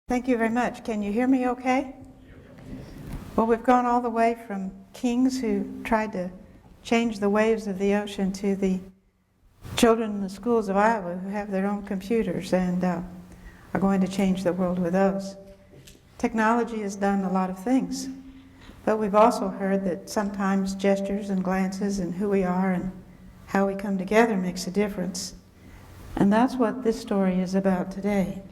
Thank you very much. Can you hear me okay? Well, we've gone all the way from kings who tried to change the waves of the ocean to the children in the schools of Iowa who have their own computers and are going to change the world with those. Technology has done a lot of things, but we've also heard that sometimes gestures and glances and who we are and how we come together makes a difference. And that's what this story is about today.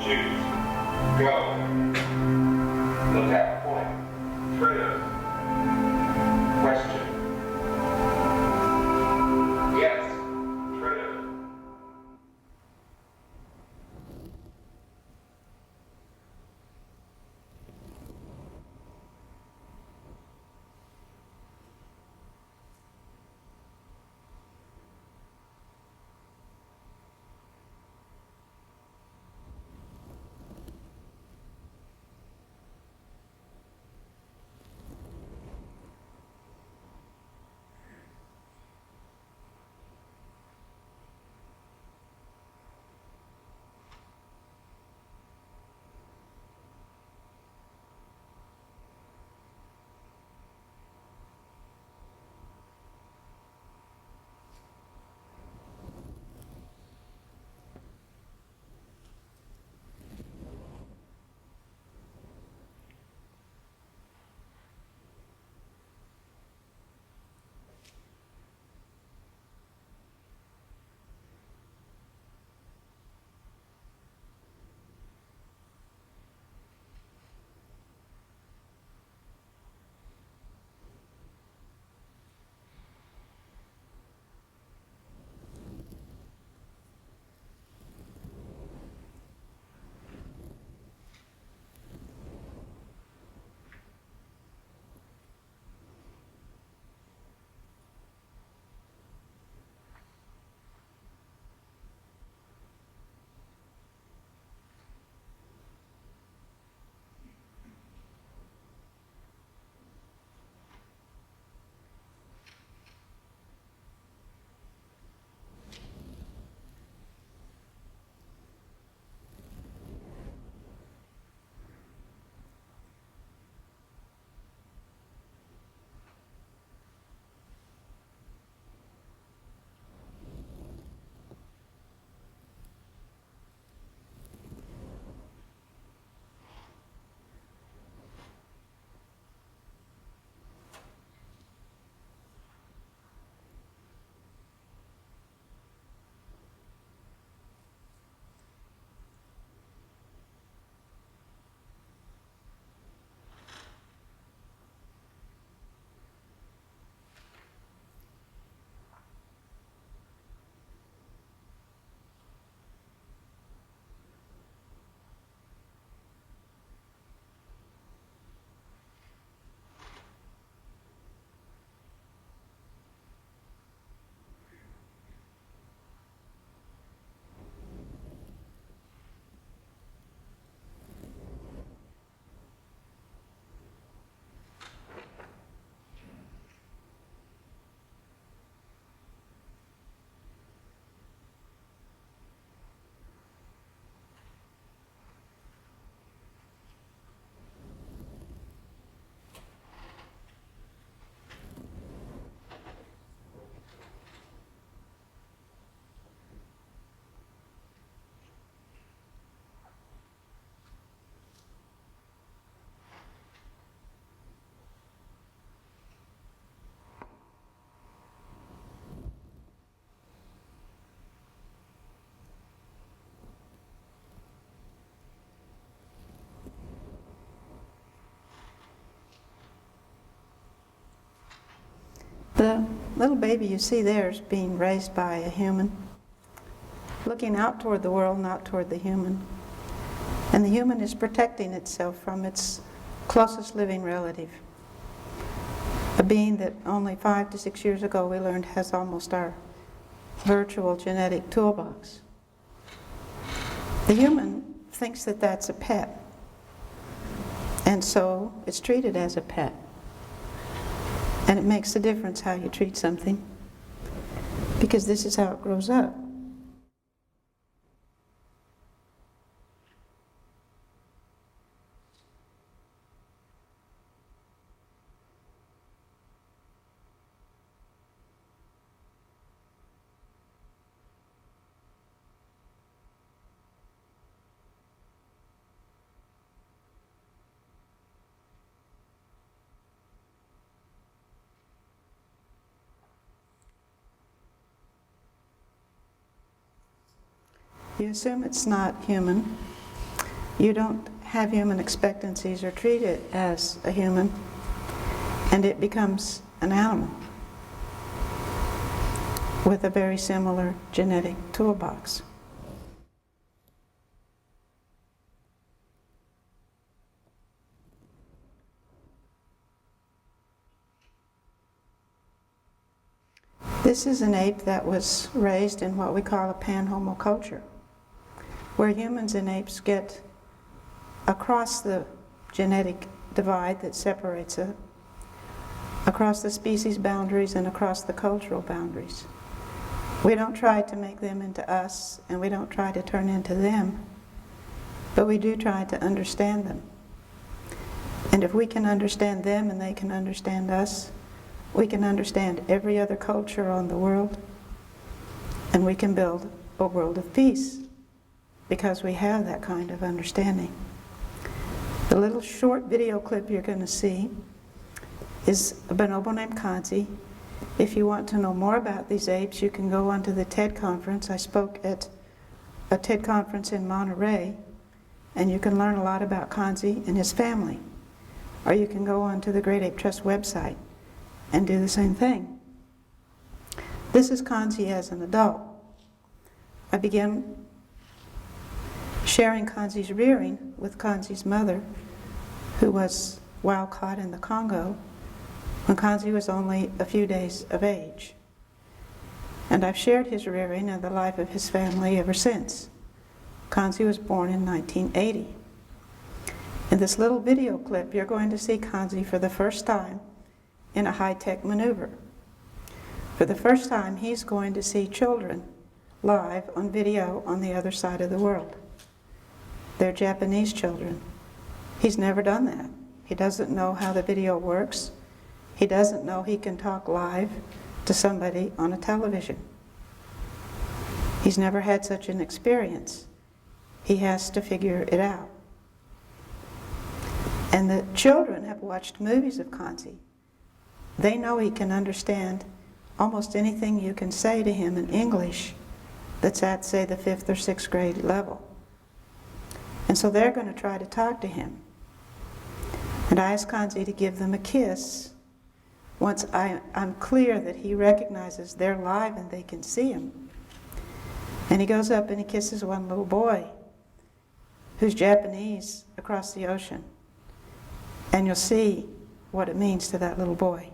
Choose. Go. Look at point. Trailer. Question. Yes. Trailer. The little baby you see there is being raised by a human, looking out toward the world, not toward the human. And the human is protecting itself from its closest living relative, a being that only 5 to 6 years ago we learned has almost our virtual genetic toolbox. The human thinks that that's a pet, and so it's treated as a pet. And it makes a difference how you treat something, because this is how it grows up. You assume it's not human. You don't have human expectancies or treat it as a human, and it becomes an animal with a very similar genetic toolbox. This is an ape that was raised in what we call a pan-homo culture, where humans and apes get across the genetic divide that separates it, across the species boundaries and across the cultural boundaries. We don't try to make them into us, and we don't try to turn into them, but we do try to understand them. And if we can understand them and they can understand us, we can understand every other culture on the world, and we can build a world of peace, because we have that kind of understanding. The little short video clip you're going to see is a bonobo named Kanzi. If you want to know more about these apes, you can go onto the TED conference. I spoke at a TED conference in Monterey, and you can learn a lot about Kanzi and his family. Or you can go onto the Great Ape Trust website and do the same thing. This is Kanzi as an adult. I began sharing Kanzi's rearing with Kanzi's mother, who was wild caught in the Congo when Kanzi was only a few days of age. And I've shared his rearing and the life of his family ever since. Kanzi was born in 1980. In this little video clip, you're going to see Kanzi for the first time in a high-tech maneuver. For the first time, he's going to see children live on video on the other side of the world. They're Japanese children. He's never done that. He doesn't know how the video works. He doesn't know he can talk live to somebody on a television. He's never had such an experience. He has to figure it out. And the children have watched movies of Kanzi. They know he can understand almost anything you can say to him in English that's at, say, the 5th or 6th grade level. And so they're going to try to talk to him. And I asked Kanzi to give them a kiss once I'm clear that he recognizes they're live and they can see him. And he goes up and he kisses one little boy who's Japanese across the ocean. And you'll see what it means to that little boy.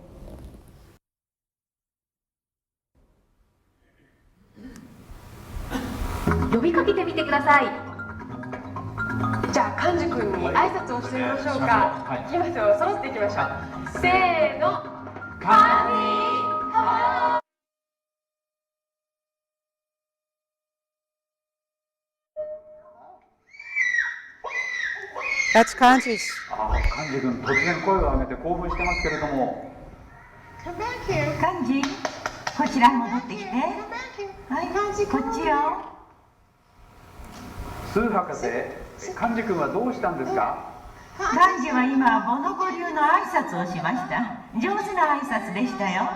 呼びかけてみてください。じゃあ、寛治君に挨拶をしてみましょうか。はい、行きましょう。揃っていきましょう。せーの。寛治。That's Kanzi's. 寛治君、突然声を上げて興奮してますけれども。寛治、こちらに戻ってきて。はい、こっちよ。スー博士、寛治君はどうしたんですか？寛治は今、ボノボ流の挨拶をしました。上手な挨拶でしたよ。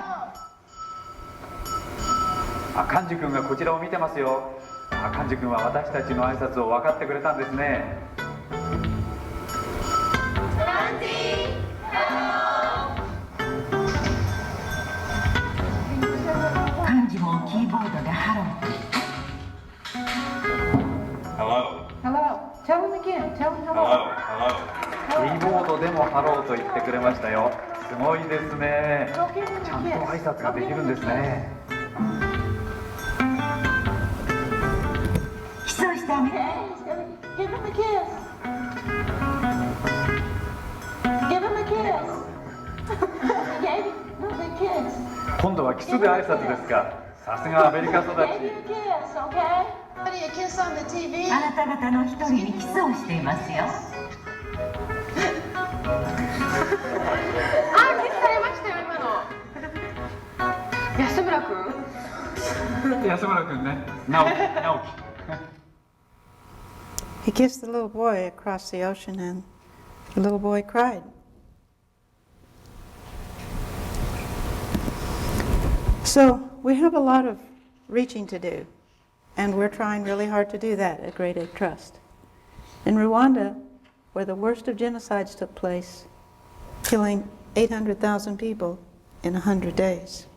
寛治君がこちらを見てますよ。寛治君は私たちの挨拶を分かってくれたんですね。言ってくれましたよ。すごいですね。ちゃんと挨拶ができるんですね。キスをしてあげて。Give him a kiss. Give him a kiss. Gave him a kiss. 今度はキスで挨拶ですか。さすがアメリカ育 Gave ち。 you a kiss, okay? Buddy, a kiss on the TV. あなた方の一人にキスをしていますよ。あ、キスされましたよ今の。安村君。安村君ね。直樹。He kissed the little boy across the ocean, and the little boy cried. So we have a lot of reaching to do, and we're trying really hard to do that at Great Ape Trust. In Rwanda, where the worst of genocides took place, killing 800,000 people in 100 days.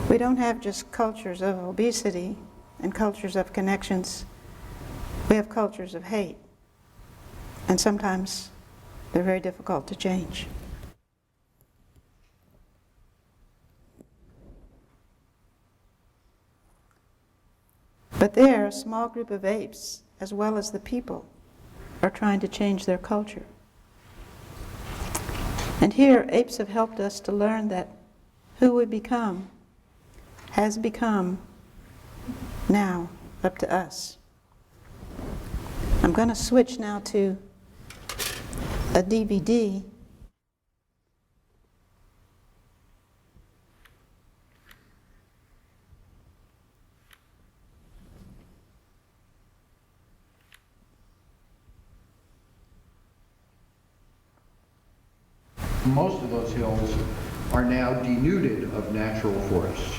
We don't have just cultures of obesity and cultures of connections. We have cultures of hate, and sometimes they're very difficult to change. But there, a small group of apes, as well as the people, are trying to change their culture. And here, apes have helped us to learn that who we become has become now up to us. I'm going to switch now to a DVD. Most of those hills are now denuded of natural forests.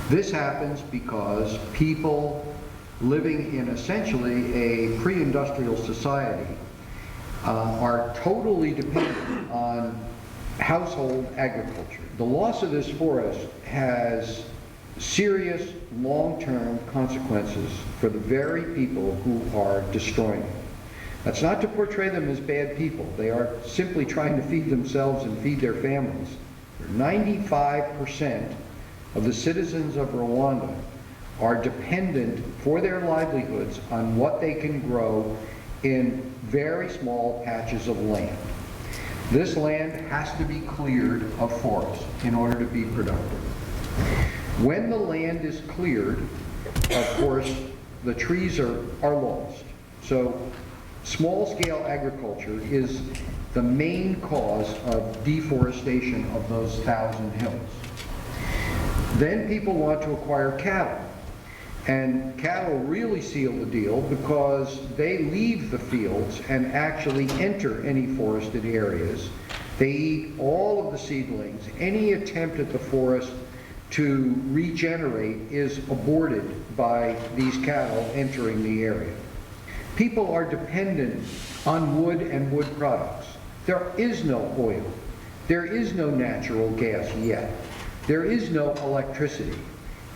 This happens because people living in essentially a pre-industrial society are totally dependent on household agriculture. The loss of this forest has serious long-term consequences for the very people who are destroying it. That's not to portray them as bad people. They are simply trying to feed themselves and feed their families. 95% of the citizens of Rwanda are dependent for their livelihoods on what they can grow in very small patches of land. This land has to be cleared of forest in order to be productive. When the land is cleared, of course, the trees are lost. So small-scale agriculture is the main cause of deforestation of those 1,000 hills. Then people want to acquire cattle. And cattle really seal the deal because they leave the fields and actually enter any forested areas. They eat all of the seedlings. Any attempt at the forest to regenerate is aborted by these cattle entering the area. People are dependent on wood and wood products. There is no oil. There is no natural gas yet. There is no electricity.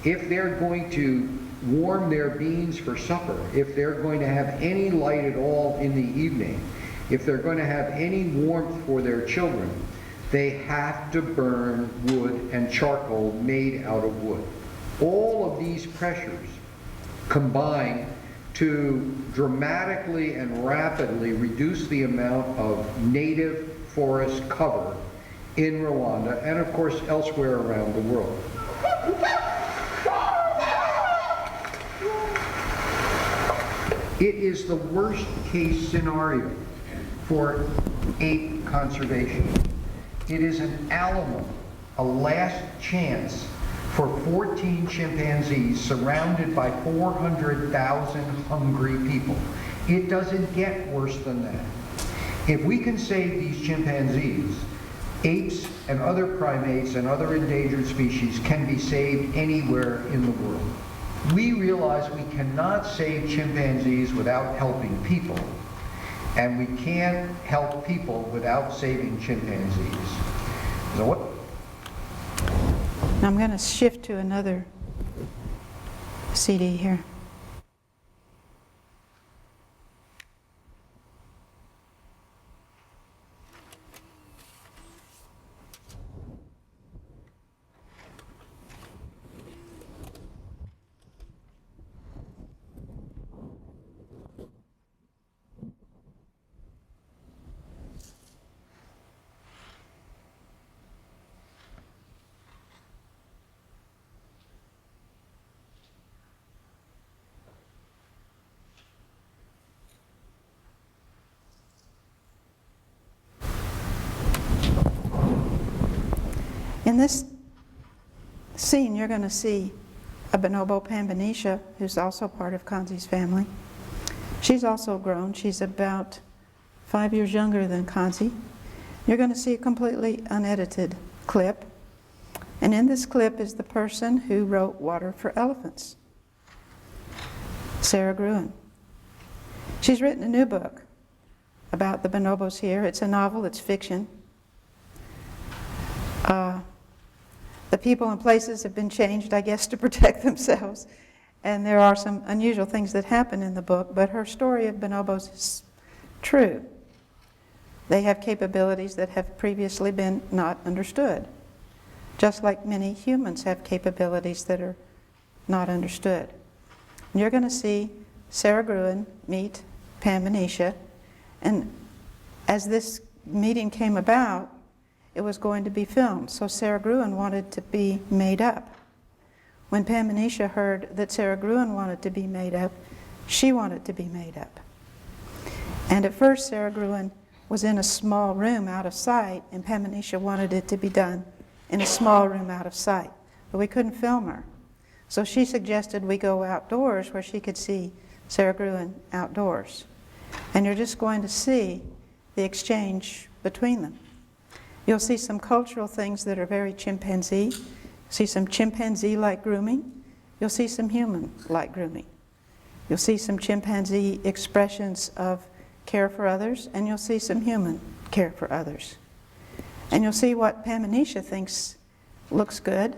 If they're going to warm their beans for supper, if they're going to have any light at all in the evening, if they're going to have any warmth for their children, they have to burn wood and charcoal made out of wood. All of these pressures combine to dramatically and rapidly reduce the amount of native forest cover in Rwanda and of course elsewhere around the world. It is the worst case scenario for ape conservation. It is an alamo, a last chance for 14 chimpanzees surrounded by 400,000 hungry people. It doesn't get worse than that. If we can save these chimpanzees, apes and other primates and other endangered species can be saved anywhere in the world. We realize we cannot save chimpanzees without helping people. And we can't help people without saving chimpanzees. So what? I'm going to shift to another CD here. In this scene, you're going to see a bonobo Pambanisha, who's also part of Kanzi's family. She's also grown. She's about 5 years younger than Kanzi. You're going to see a completely unedited clip. And in this clip is the person who wrote Water for Elephants, Sarah Gruen. She's written a new book about the bonobos here. It's a novel, it's fiction. The people and places have been changed, I guess, to protect themselves. And there are some unusual things that happen in the book, but her story of bonobos is true. They have capabilities that have previously been not understood, just like many humans have capabilities that are not understood. And you're going to see Sarah Gruen meet Pambanisha, and as this meeting came about, it was going to be filmed, so Sarah Gruen wanted to be made up. When Pambanisha heard that Sarah Gruen wanted to be made up, she wanted to be made up. And at first Sarah Gruen was in a small room out of sight, and Pambanisha wanted it to be done in a small room out of sight, but we couldn't film her. So she suggested we go outdoors where she could see Sarah Gruen outdoors. And you're just going to see the exchange between them. You'll see some cultural things that are very chimpanzee. See some chimpanzee-like grooming. You'll see some human-like grooming. You'll see some chimpanzee expressions of care for others, and you'll see some human care for others. And you'll see what Pambanisha thinks looks good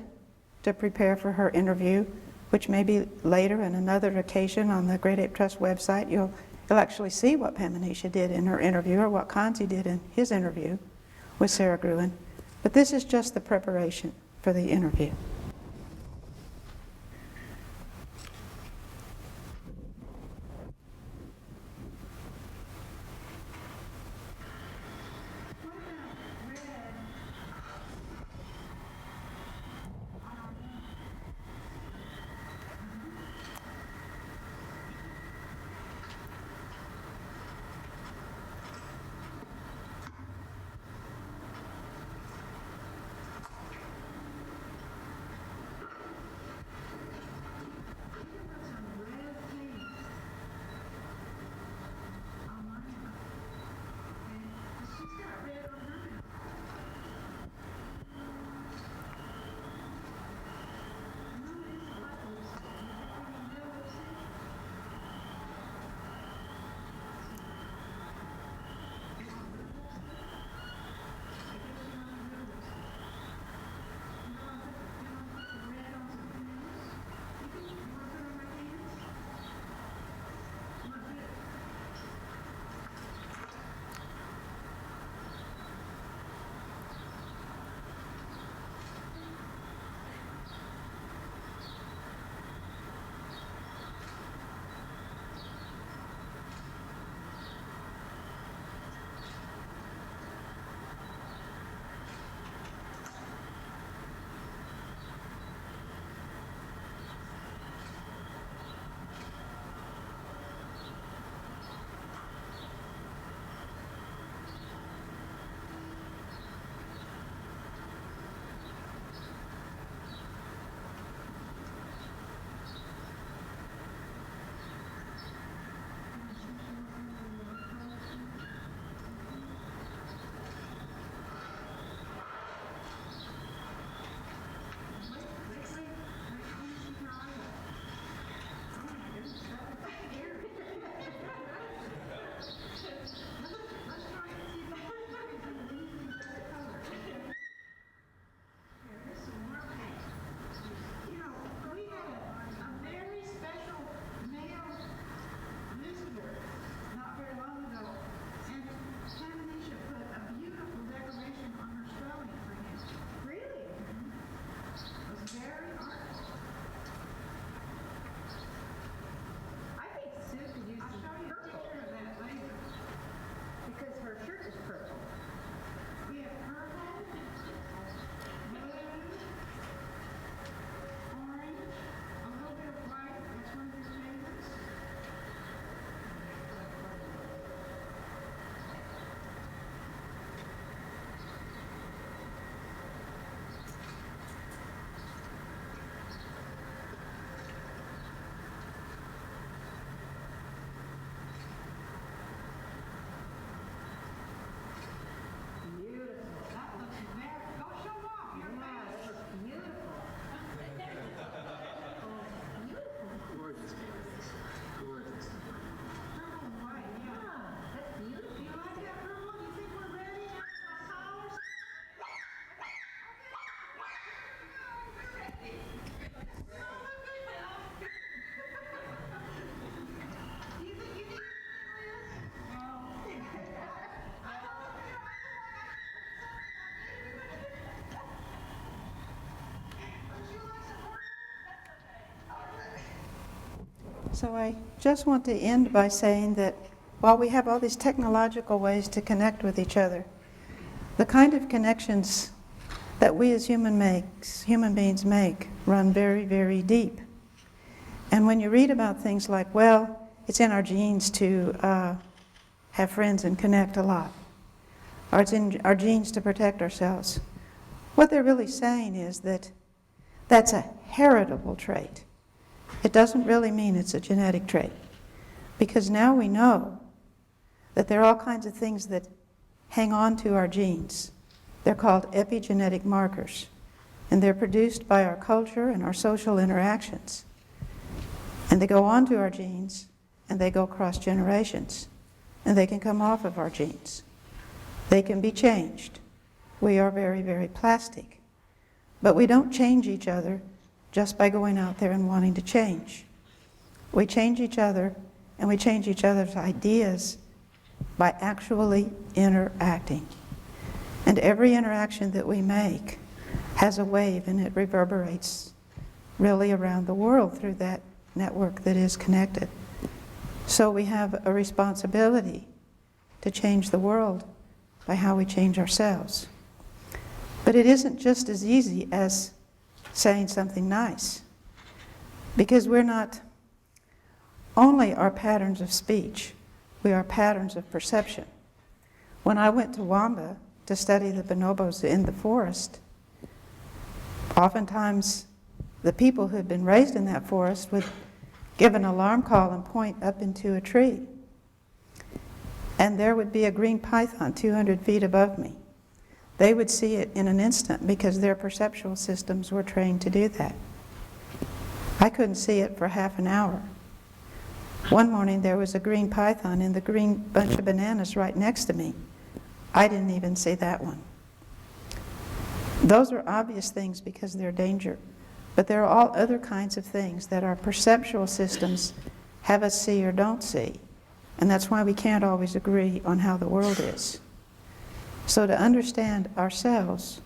to prepare for her interview, which maybe later in another occasion on the Great Ape Trust website, you'll actually see what Pambanisha did in her interview or what Kanzi did in his interview with Sarah Gruen. But this is just the preparation for the interview. So I just want to end by saying that while we have all these technological ways to connect with each other, the kind of connections that we as human beings make run very, very deep. And when you read about things like, well, it's in our genes to have friends and connect a lot, or it's in our genes to protect ourselves, what they're really saying is that that's a heritable trait. It doesn't really mean it's a genetic trait, because now we know that there are all kinds of things that hang on to our genes. They're called epigenetic markers, and they're produced by our culture and our social interactions. And they go onto our genes, and they go across generations, and they can come off of our genes. They can be changed. We are very, very plastic. But we don't change each other just by going out there and wanting to change. We change each other, and we change each other's ideas by actually interacting. And every interaction that we make has a wave, and it reverberates really around the world through that network that is connected. So we have a responsibility to change the world by how we change ourselves. But it isn't just as easy as saying something nice, because we're not only our patterns of speech, we are patterns of perception. When I went to Wamba to study the bonobos in the forest, oftentimes the people who had been raised in that forest would give an alarm call and point up into a tree. And there would be a green python 200 feet above me. They would see it in an instant because their perceptual systems were trained to do that. I couldn't see it for half an hour. One morning there was a green python in the green bunch of bananas right next to me. I didn't even see that one. Those are obvious things because they're danger. But there are all other kinds of things that our perceptual systems have us see or don't see. And that's why we can't always agree on how the world is. So to understand ourselves,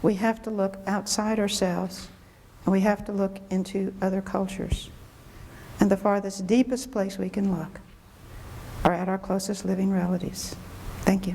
we have to look outside ourselves, and we have to look into other cultures. And the farthest, deepest place we can look are at our closest living relatives. Thank you.